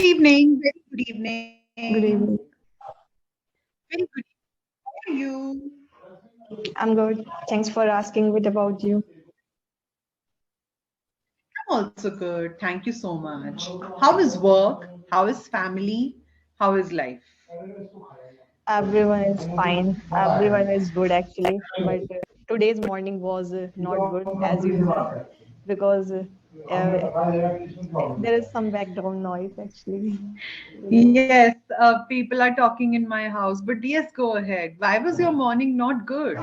evening. Very good evening. Good evening. Very good. How are you? I'm good. Thanks for asking. What about you? I'm also good. Thank you so much. How is work? How is family? How is life? Everyone is fine. Everyone is good actually. But today's morning was not good as usual because uh, there is some background noise actually. Yes, people are talking in my house, but yes, go ahead. Why was your morning not good?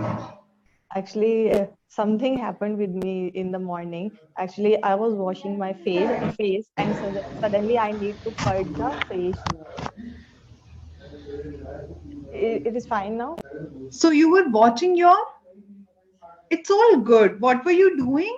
Actually, something happened with me in the morning. Actually, I was washing my face, and suddenly I need to cut the face. It is fine now. So you were watching your. It's all good. What were you doing?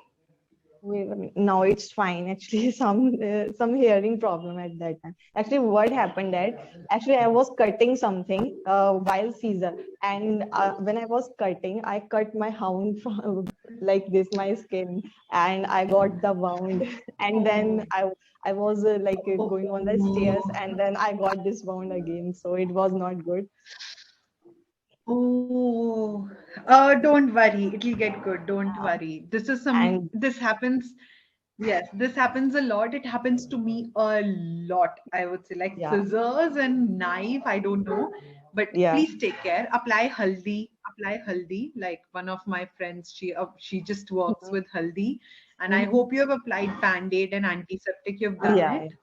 No, it's fine. Actually, some hearing problem at that time. Actually, what happened that actually I was cutting something while Caesar, and when I was cutting, I cut my hound from like this, my skin, and I got the wound. And then I was going on the stairs, and then I got this wound again. So it was not good. Oh, don't worry. It'll get good. Don't Uh, worry. This is some, and this happens. Yes, this happens a lot. It happens to me a lot, I would say. Like yeah, scissors and knife, I don't know. But yeah. please take care. Apply haldi. Apply haldi. Like one of my friends, she just works Mhm, with haldi. And I mhm. hope you have applied band-aid and antiseptic. You've done Yeah. it.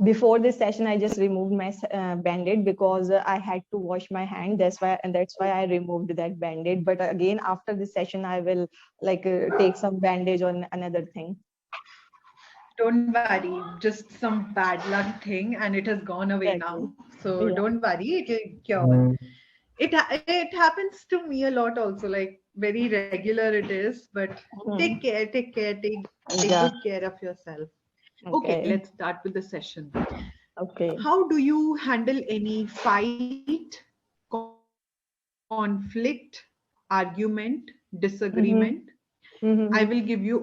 Before this session I just removed my band-aid because I had to wash my hand. That's why I removed that band-aid. But again, after this session I will take some bandage on another thing. Don't worry, just some bad luck thing, and it has gone away Exactly. now. So Yeah. don't worry, it'll cure. It happens to me a lot also, like very regular it is. But take Mhm. care, take care, take Yeah. good care of yourself. Okay, Okay. let's start with the session. Okay. How do you handle any fight, conflict, argument, disagreement? Mm-hmm. I will give you Mm-hmm. options.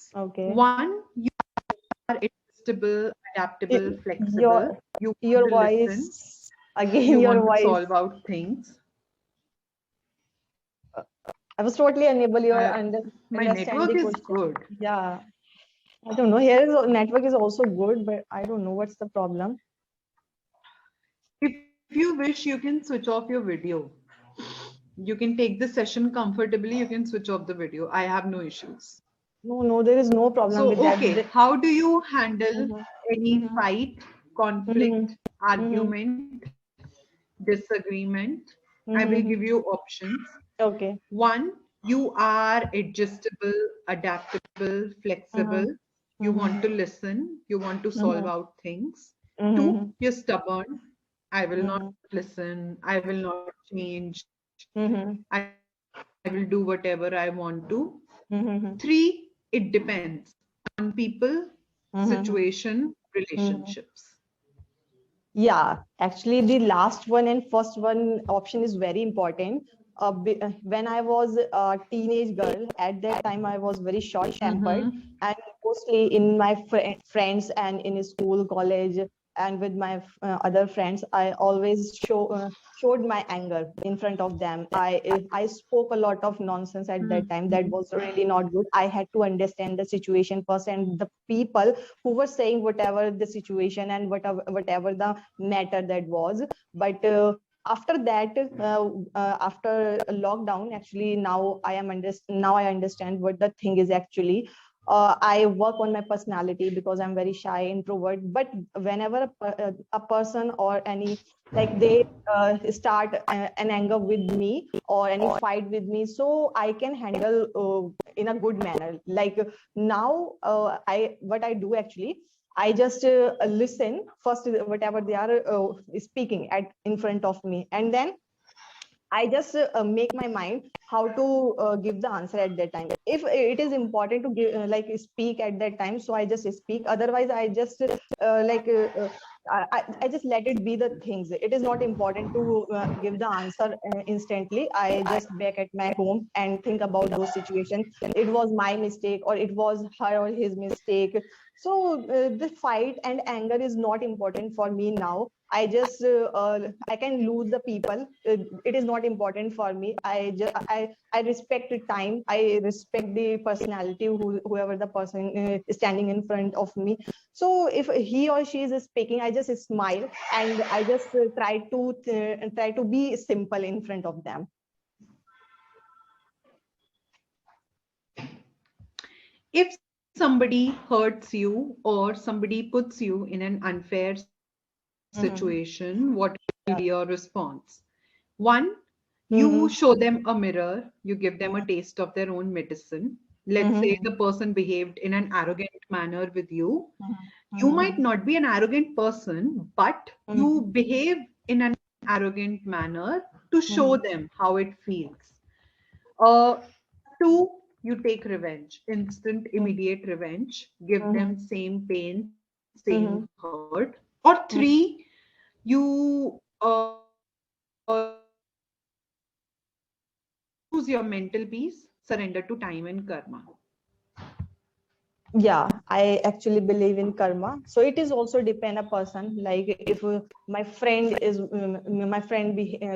One, Okay. you are adjustable, adaptable, Y- flexible. your You want to your listen. voice You again. want Your to solve voice. out things. I was totally unable your Uh, my understand network the is question. good. Yeah. I don't know. Here is network is also good, but I don't know what's the problem. If you wish, you can switch off your video. You can take the session comfortably. You can switch off the video. I have no issues. No, no, there is no problem So, with that. okay, how do you handle Mhm, any mhm, fight, conflict, mhm, mhm, argument, disagreement? I will give you mhm. options. Okay. One, you are adjustable, adaptable, flexible. Mhm, You want mhm, to listen. You want to solve mhm, out things. Two, mhm, you're stubborn. I will not mhm, listen. I will not change. I will do mhm, whatever I want to. Three, it mhm, depends on people, situation, mhm, relationships. mhm. Yeah, actually, the last one and first one option is very important. When I was a teenage girl, at that time I was very short-tempered, Mm-hmm. and mostly in my friends and in school, college, and with my other friends, I always showed my anger in front of them. I spoke a lot of nonsense at that time. That was really not good. I had to understand the situation first, and the people who were saying whatever the situation and whatever the matter that was. But after that, after a lockdown, actually now I understand what the thing is actually. I work on my personality because I'm very shy introvert. But whenever a person or any they start an anger with me or any fight with me, so I can handle in a good manner. Like now, I what I do actually, I just listen first whatever they are speaking at in front of me, and then I just make my mind how to give the answer at that time. If it is important to give speak at that time, so I just speak. Otherwise, I just I just let it be the things. It is not important to give the answer instantly. I just back at my home and think about those situations. It was my mistake, or it was her or his mistake. So the fight and anger is not important for me now. I can lose the people. It is not important for me. I respect the time. I respect the personality, whoever the person is standing in front of me. So if he or she is speaking, I just smile and I just try to be simple in front of them. If somebody hurts you or somebody puts you in an unfair situation, what will be your Yeah. response? One, you show them a mirror, you give them a taste of their own medicine. Let's say the Mhm. person behaved in an arrogant manner with you. Mhm. You might Mhm. not be an arrogant person, but you Mhm. behave in an arrogant manner to show Mhm. them how it feels. Uh, Two, you take revenge, instant, Mhm. immediate revenge, give them Mhm. same pain, same hurt. Mhm. Or three, Mhm. you choose your mental peace, surrender to time and karma. Yeah, I actually believe in karma. So it is also depend a person. Like if my friend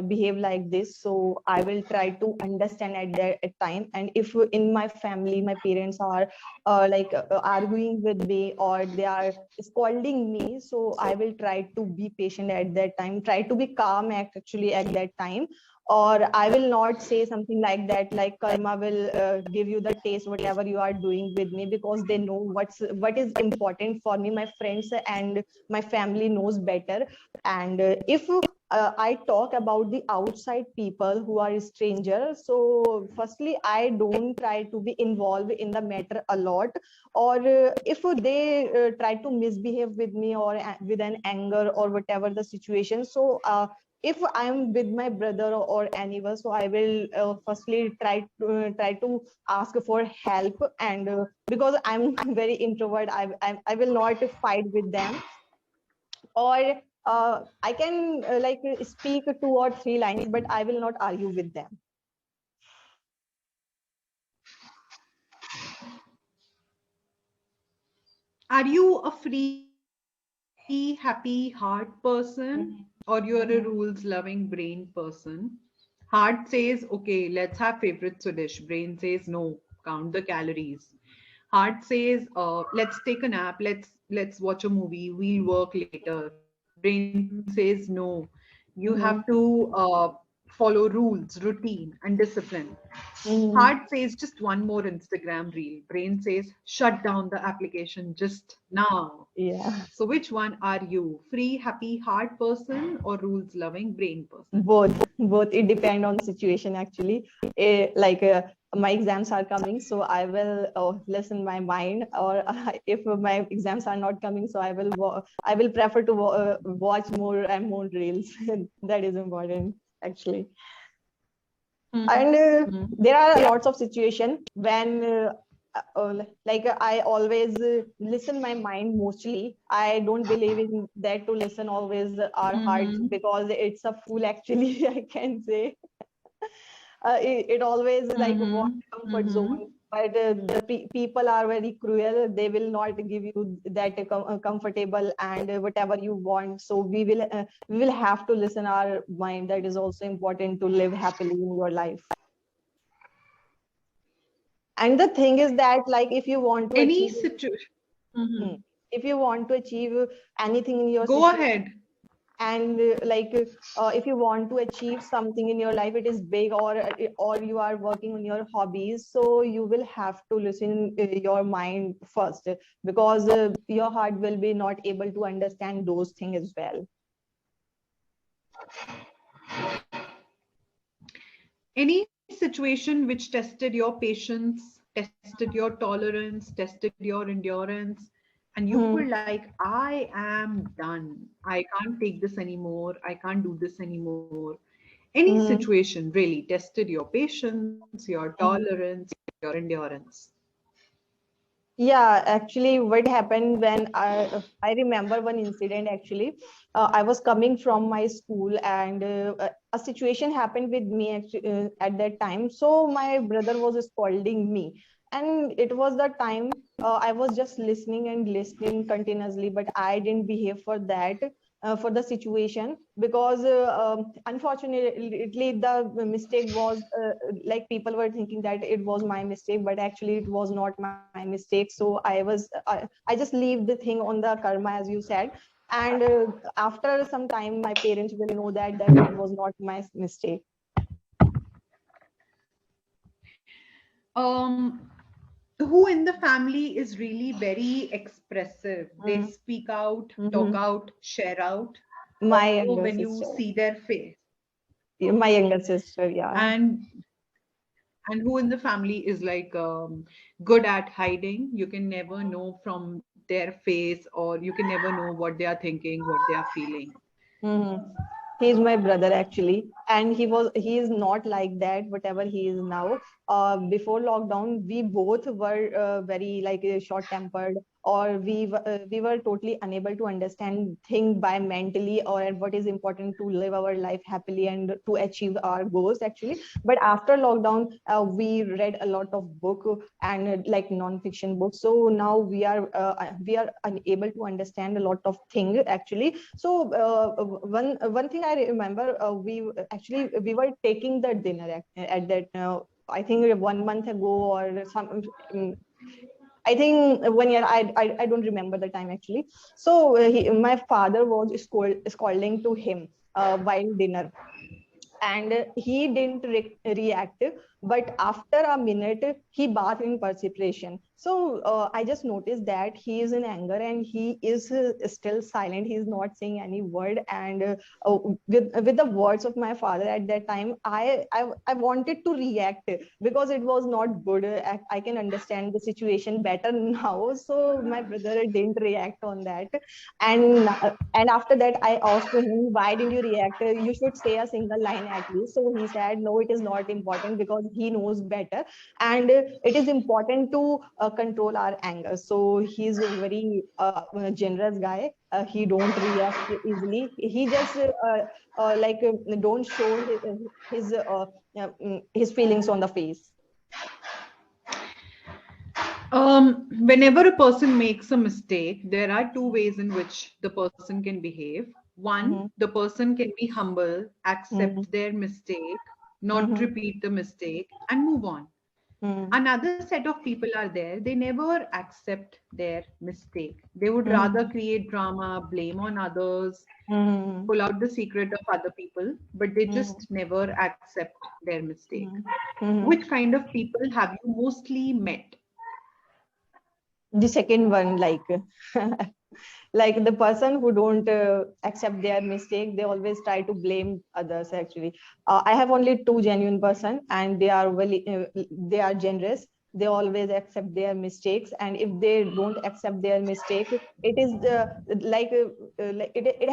behave like this, so I will try to understand at that time. And if in my family my parents are arguing with me or they are scolding me, so I will try to be patient at that time. Try to be calm actually at that time, or I will not say something like that, like karma will give you the taste whatever you are doing with me, because they know what is important for me. My friends and my family knows better. And if I talk about the outside people who are strangers, so firstly I don't try to be involved in the matter a lot. Or if they try to misbehave with me or with an anger or whatever the situation, so if I'm with my brother or anyone, so I will firstly try to ask for help. And because I'm very introvert, I will not fight with them. Or I can speak 2 or 3 lines, but I will not argue with them. Are you a free, happy heart person or you're a Mhm. rules loving Mhm. brain person? Heart says, okay, let's have favorite dish. Brain says, no, count the calories. Heart says, let's take a nap, let's watch a movie, we'll work later. Brain says, no, you have to Mhm. follow rules, routine, and discipline. Heart Mhm. says just one more Instagram reel. Brain says shut down the application just now. Yeah. So, which one are you? Free, happy heart person or rules loving brain person? Both it depend on situation actually. My exams are coming, so I will listen my mind. Or if my exams are not coming, so I will prefer to watch more and more reels. That is important actually. And there are lots of situation when I always listen my mind. Mostly I don't believe in that to listen always our hearts, Mm-hmm. because it's a fool actually. I can say it always like want Mm-hmm. comfort zone. Mm-hmm. But people are very cruel. They will not give you that comfortable and whatever you want. So we will have to listen our mind. That is also important to live happily in your life. And the thing is that, like, if you want to Any achieve situation. Hmm. Mm-hmm. if you want to achieve anything in your Go situation, ahead. and if you want to achieve something in your life, it is big, or you are working on your hobbies, so you will have to listen your mind first, because your heart will be not able to understand those things as well. Any situation which tested your patience, tested your tolerance, tested your endurance, and you were Hmm. like, I am done. I can't take this anymore. I can't do this anymore. Any Hmm. situation really tested your patience, your Hmm. tolerance, your endurance. Yeah, actually, what happened when I remember one incident actually. I was coming from my school, and a situation happened with me at that time. So my brother was scolding me, and it was the time. I was just listening and listening continuously, but I didn't behave for that. For the situation, because unfortunately the mistake was like people were thinking that it was my mistake, but actually it was not my mistake. So I just leave the thing on the karma, as you said. And after some time my parents will know that it was not my mistake. Um, who in the family is really very expressive? They Mm-hmm. speak out, talk Mm-hmm. out, share out, My or younger when you sister. see their face. My younger sister, yeah. And who in the family is like good at hiding. You can never know from their face, or you can never know what they are thinking, what they are feeling. Hmm. He's my brother actually, and he is not like that. Whatever he is now. Before lockdown, we both were very like short tempered, or we were totally unable to understand thing by mentally, or what is important to live our life happily and to achieve our goals actually. But after lockdown, we read a lot of book and like non-fiction books. So now we are unable to understand a lot of things actually. So one thing I remember, we were taking the dinner at that. I think 1 month ago or some. I think 1 year. I don't remember the time actually. So my father was scolding to him while dinner, and he didn't react. But after a minute he bathed in precipitation. So I just noticed that he is in anger and he is still silent. He is not saying any word. And with the words of my father at that time, I wanted to react because it was not good. I can understand the situation better now. So my brother didn't react on that. And after that I asked him, why didn't you react? You should say a single line at least. So he said no, it is not important because he knows better. And it is important to control our anger. So he's a very generous guy. He don't react easily. He just don't show his feelings on the face. Whenever a person makes a mistake, there are two ways in which the person can behave. One, Mm-hmm. the person can be humble, Mm-hmm. accept their mistake, not Mm-hmm. repeat the mistake, and move on. Another set of people are there, they never accept their mistake. They would rather Mm-hmm. create drama, blame on others, Mm-hmm. pull out the secret of other people, but they Mm-hmm. just never accept their mistake. Mm-hmm. Which kind of people have you mostly met? The second one, like like the person who don't accept their mistake, they always try to blame others actually. I have only two genuine person, and they are they are generous. They always accept their mistakes, and if they don't accept their mistake, it is like it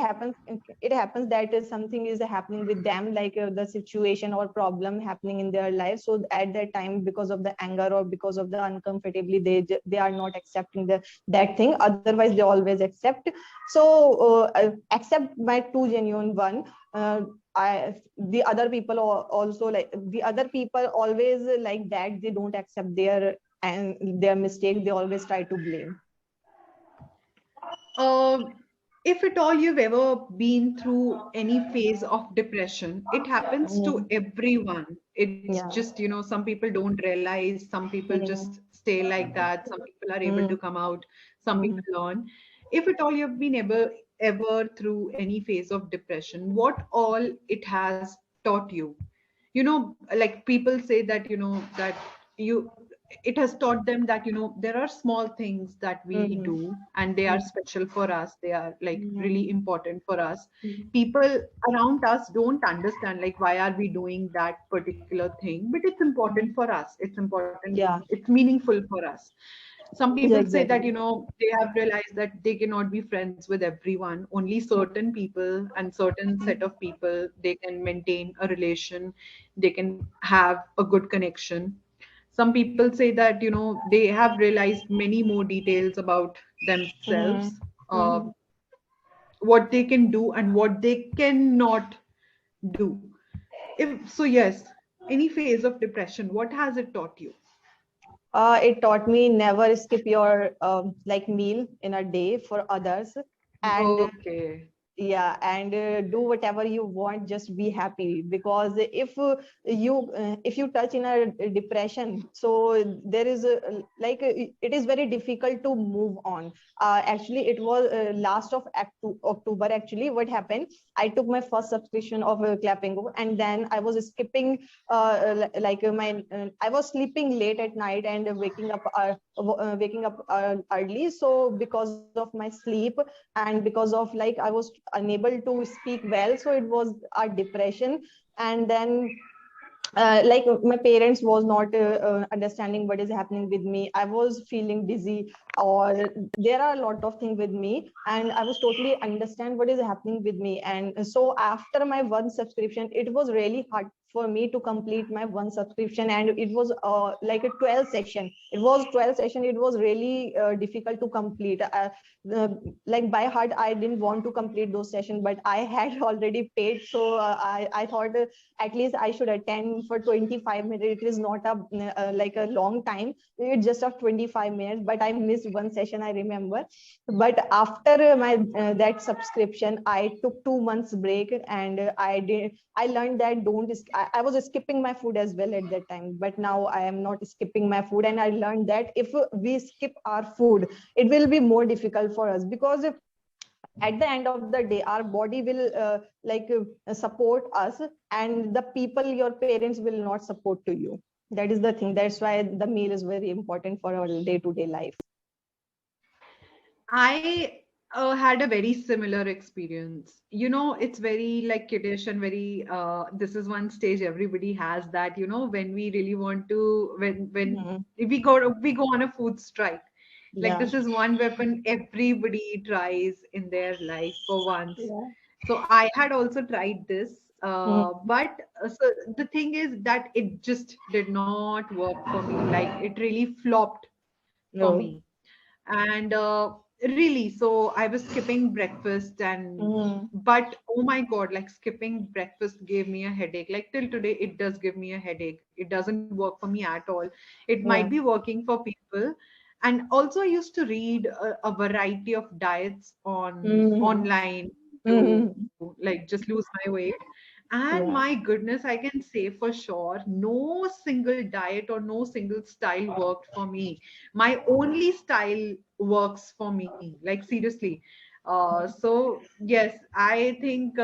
happens that something is happening with them, like the situation or problem happening in their life. So at that time, because of the anger or because of the uncomfortably, they are not accepting that thing. Otherwise they always accept. So accept my two genuine one. The other people also, like the other people always like that, they don't accept their mistake. They always try to blame. Uh, if at all you've ever been through any phase of depression, it happens to Mm, everyone. It's yeah. just, some people don't realize, some people just Mm, stay like that, some people are able to mm, come out, some people mm, learn. If at all you've been ever through any phase of depression, what all it has taught you? Like people say that, that you it has taught them that, there are small things that we mm, do and they are mm, special for us, they are like mm, really important for us. mm. People around us don't understand like why are we doing that particular thing, but it's important Mm. for us, it's important, Yeah. it's meaningful for us. Some Yeah, people say that, exactly. they have realized that they cannot be friends with everyone, only certain people and certain set Mm, of people they can maintain a relation, they can have a good connection. Some people say that, they have realized many more details about mm, themselves, uh, mm. what they can do and what they cannot do. If so, yes, any phase of depression, what has it taught you? It taught me never skip your like meal in a day for others, and Okay. yeah, and do whatever you want, just be happy, because if you touch in a depression, so there is a, like it is very difficult to move on. Actually it was last of October. Actually what happened, I took my first subscription of clapingo, and then I was skipping I was sleeping late at night and waking up early, so because of my sleep and because of like I was unable to speak well, so it was a depression. And then like my parents was not understanding what is happening with me. I was feeling dizzy, or there are a lot of things with me, and I was totally understand what is happening with me. And so after my one subscription, it was really hard for me to complete my one subscription, and it was like a 12 session. It was 12 session. It was really difficult to complete. Uh, like by heart I didn't want to complete those sessions, but I had already paid, so I thought at least I should attend for 25 minutes. It is not a like a long time. It's just of 25 minutes, but I missed one session, I remember. But after my that subscription, I took 2 months break, and I learned that I was skipping my food as well at that time, but now I am not skipping my food. And I learned that if we skip our food, it will be more difficult for us, because at the end of the day our body will support us, and the people, your parents, will not support to you. That is the thing. That's why the meal is very important for our day to day life. I had a very similar experience. You know, it's very like kiddish and very this is one stage everybody has that, you know, when we really want to when Mhm. we go on a food strike. Like Yeah. this is one weapon everybody tries in their life for once. Yeah. So I had also tried this, Mhm. but so the thing is that it just did not work for me. Like it really flopped for No. me. And really, so I was skipping breakfast, and Mhm. but oh my god, like skipping breakfast gave me a headache. Like till today it does give me a headache. It doesn't work for me at all. It might be Yeah. working for people. And also I used to read a variety of diets on Mhm. online to Mhm. like just lose my weight. And my Yeah. goodness, I can say for sure, no single diet or no single style worked for me. My only style works for me, like seriously. So yes, I think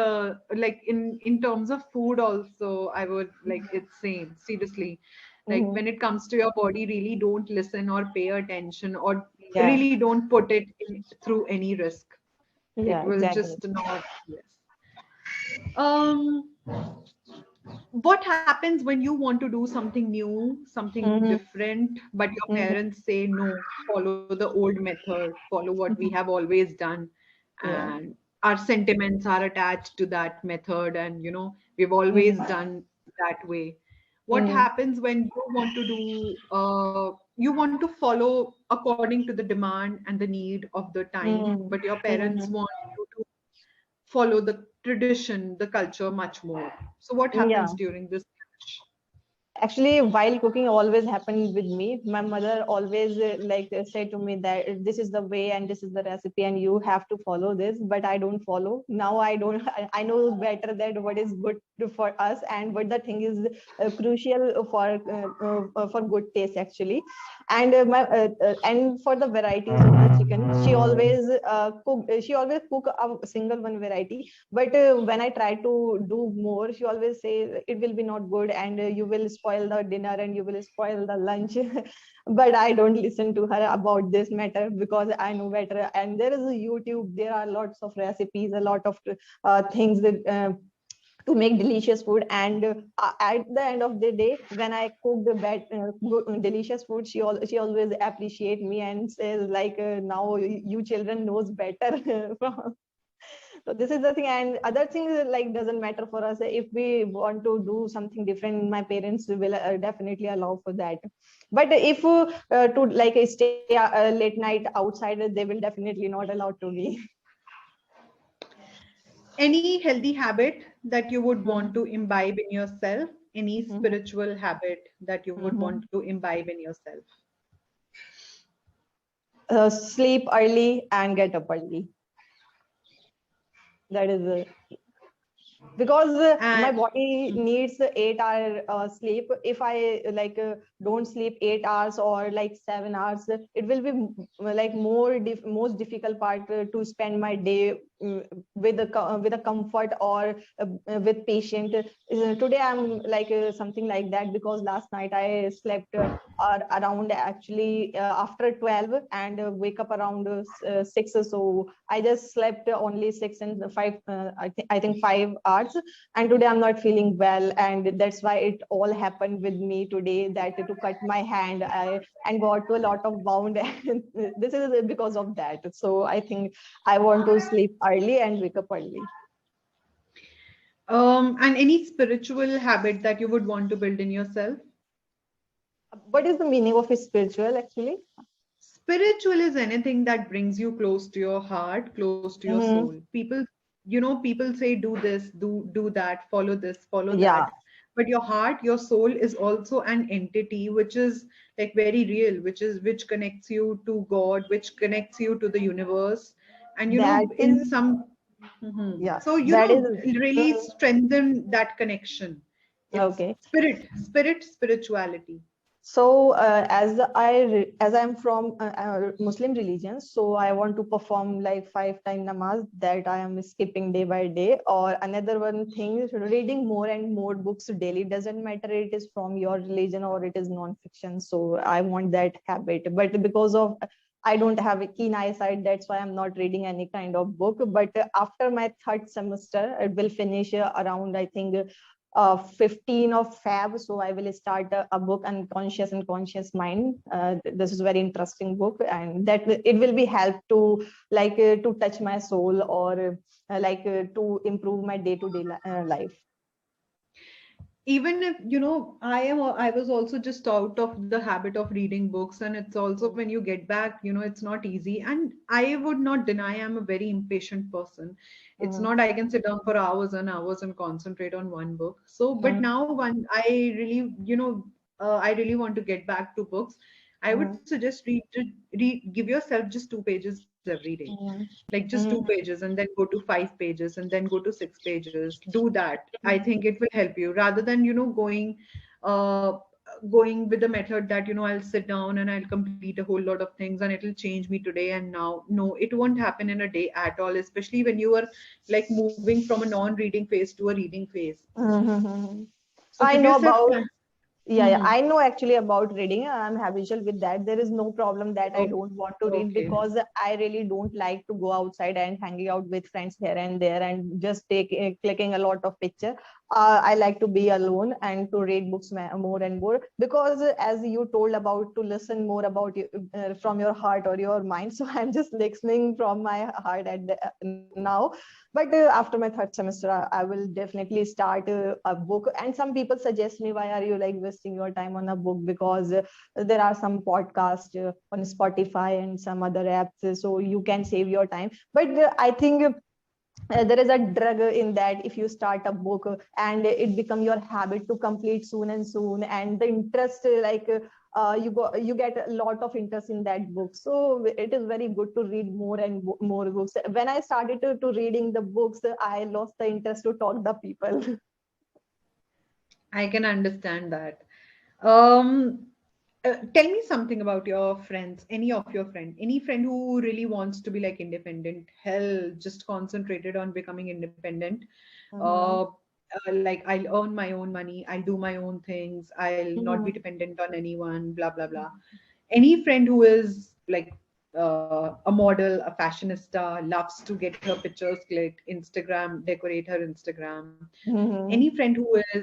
like in terms of food also, I would like it's same, seriously. Like Mhm. when it comes to your body, really don't listen or pay attention, or Yeah. really don't put it in through any risk. It Yeah. will Exactly. just not. Yes. um what happens when you want to do something new, something Mhm. different, but your Mhm. parents say no, follow the old method, follow what we have Mhm. always done, Yeah. and our sentiments are attached to that method, and you know, we've always Mhm. done that way. What Mhm. happens when you want to do, you want to follow according to the demand and the need of the time, Mhm. but your parents Mhm. want you to follow the tradition, the culture much more. So, what happens Yeah. during this clash? Actually, while cooking always happened with me. My mother always say to me that this is the way and this is the recipe and you have to follow this, but I don't follow. Now I don't. I know better that what is good for us and what the thing is crucial for good taste actually. And and for the varieties of the chicken, she always cook. She always cook a single one variety, but when I try to do more, she always say it will be not good, and you will spoil the dinner and you will spoil the lunch. But I don't listen to her about this matter because I know better. And there is a YouTube, there are lots of recipes, a lot of things that to make delicious food. And at the end of the day, when I cook the delicious food, she always appreciate me and says like now you children knows better. So this is the thing. And other things like doesn't matter for us. If we want to do something different, my parents will definitely allow for that. But if to like stay late night outside, they will definitely not allow to me. Any healthy habit that you would want Mhm. to imbibe in yourself? Any Mhm. spiritual habit that you would want Mhm. to imbibe in yourself? Sleep early and get up early. That is because my And body needs 8 hour sleep. If I don't sleep 8 hours or like 7 hours, it will be like most difficult part to spend my day with a comfort or with patient. Today I'm like something like that because last night I slept around actually after 12 and wake up around 6. So I just slept only 6 and 5 I think 5 hours, and today I'm not feeling well, and that's why it all happened with me today, that to cut my hand and got to a lot of wound. And this is because of that. So I think I want to sleep early and wake up early. and any spiritual habit that you would want to build in yourself? What is the meaning of spiritual actually? Spiritual is anything that brings you close to your heart, close to your soul. Hmm. People say do this, do that, follow this, follow Yeah, that. But your heart, your soul is also an entity which is like very real, which connects you to God, which connects you to the universe. And that in is, some yeah, so that is. really Mhm. strengthen that connection. It's Okay. spirituality. So as I'm from Muslim religion, so I want to perform like 5 time namaz that I am skipping day by day. Or another one thing is reading more and more books daily. Doesn't matter it is from your religion or it is non-fiction. So I want that habit. But because of I don't have a keen eyesight, that's why I'm not reading any kind of book. But after my third semester, it will finish around I think 15 of Feb. So I will start a book, Unconscious and Conscious Mind. This is a very interesting book, and that it will be help to to touch my soul or to improve my day-to-day life. Even if I was also just out of the habit of reading books, and it's also when you get back, it's not easy. And I would not deny I'm a very impatient person. It's Mhm. not I can sit down for hours and hours and concentrate on one book. So but Mhm. now when I really I really want to get back to books, I would Mhm. suggest give yourself just 2 pages every day, Mhm. like just two Mhm. pages, and then go to 5 pages, and then go to 6 pages. Do that. I think it will help you, rather than uh going with the method that I'll sit down and I'll complete a whole lot of things and it'll change me today and now. No, it won't happen in a day at all, especially when you are like moving from a non-reading phase to a reading phase. Mhm. So I give know yourself about. time. Yeah, I know actually about reading. I'm habitual with that. There is no problem that I Oh, don't want to read okay. because I really don't like to go outside and hanging out with friends here and there and just clicking a lot of picture. I like to be alone and to read books more and more because as you told about to listen more about you from your heart or your mind. So I'm just listening from my heart now. But after my third semester, I will definitely start a book. And some people suggest me, why are you like wasting your time on a book? Because there are some podcasts on Spotify and some other apps, so you can save your time. But I think there is a drug in that if you start a book and it become your habit to complete soon and soon, and the interest you get a lot of interest in that book, so it is very good to read more and more books. When I started to reading the books, I lost the interest to talk the people. I can understand that. Um, tell me something about your friends, any friend who really wants to be like independent, hell, just concentrated on becoming independent. Mhm. Uh, like I'll earn my own money, I'll do my own things, I'll not be Mhm. dependent on anyone, blah, blah, blah. Any friend who is like a model, a fashionista, loves to get her pictures clicked, Instagram, decorate her Instagram. Any Mhm. friend who is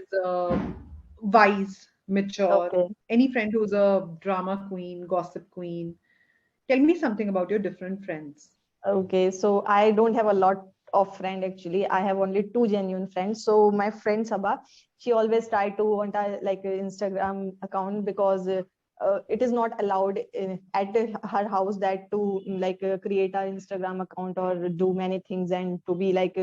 wise, mature, Okay. any friend who's a drama queen, gossip queen. Tell me something about your different friends. Okay, so I don't have a lot of friend actually. I have only two genuine friends. So my friend Sabha, she always try to want a like a Instagram account because it is not allowed at her house that to like create an Instagram account or do many things and to be like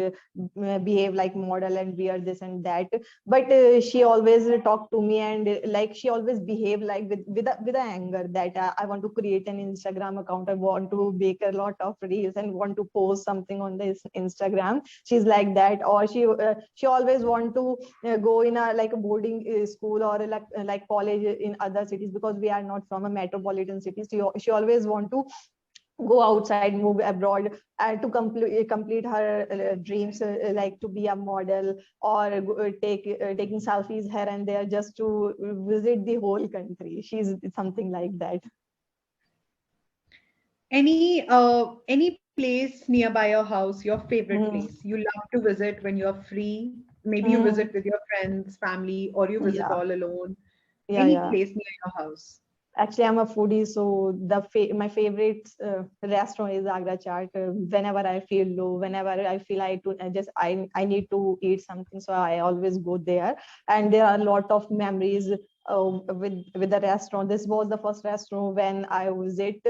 behave like model and wear this and that. But she always talk to me, and like she always behave like with a anger that I want to create an Instagram account, I want to make a lot of reels and want to post something on this Instagram. She's like that. Or she always want to go in a like a boarding school or like college in other cities, because we are not from a metropolitan city. She always want to go outside, move abroad, to complete her dreams, like to be a model, or taking selfies here and there just to visit the whole country. She's something like that. Any place nearby your house, your favorite Mm, place you love to visit when you're free? Maybe you mm, visit with your friends, family, or you visit yeah, all alone. yeah, Any yeah. place near your house? Actually, I'm a foodie, so my favorite restaurant is Agra Chaat. Whenever I feel low, whenever I feel I need to eat something, so I always go there. And there are a lot of memories with the restaurant. This was the first restaurant when I visit